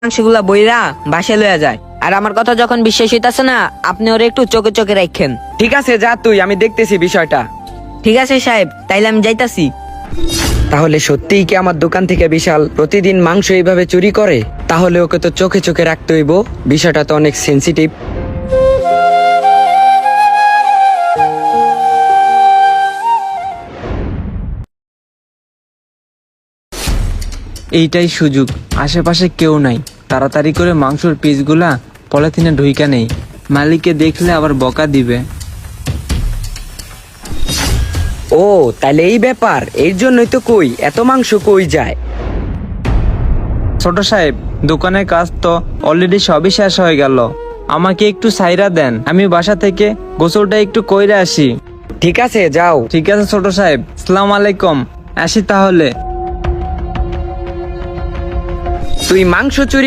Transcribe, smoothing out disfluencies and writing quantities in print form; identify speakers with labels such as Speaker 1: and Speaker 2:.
Speaker 1: মাংসগুলা বইরা বাসে লইয়া যায়। আর আমার কথা যখন বিশ্বাস হইতাছে না, আপনি ওরে একটু চোখে চোখে রাখেন।
Speaker 2: ঠিক আছে, যা তুই, আমি দেখতেছি বিষয়টা।
Speaker 1: ঠিক আছে সাহেব, তাইলে আমি যাইতাছি।
Speaker 2: তাহলে সত্যিই কি আমার দোকান থেকে বিশাল প্রতিদিন মাংস এইভাবে চুরি করে? তাহলে ওকে তো চোখে চোখে রাখতে হইব, বিষয়টা তো অনেক সেন্সিটিভ।
Speaker 3: এইটাই সুযোগ, আশেপাশে কেউ নাই। তাড়াতাড়ি করে মাংসর পিসগুলা পলিথিনে ঢুইকা নেই, মালিককে দেখলে আবার বকা দিবে।
Speaker 2: ও তাহলে এই ব্যাপার, এর জন্যই তো কই এত মাংস কই যায়।
Speaker 3: ছোট সাহেব, দোকানের কাজ তো অলরেডি সবই শেষ হয়ে গেল, আমাকে একটু সাইরা দেন, আমি বাসা থেকে গোসলটা একটু কইরা আসি।
Speaker 2: ঠিক আছে, যাও।
Speaker 3: ঠিক আছে ছোট সাহেব, আসসালামু আলাইকুম, আসি তাহলে।
Speaker 2: তুই মাংস চুরি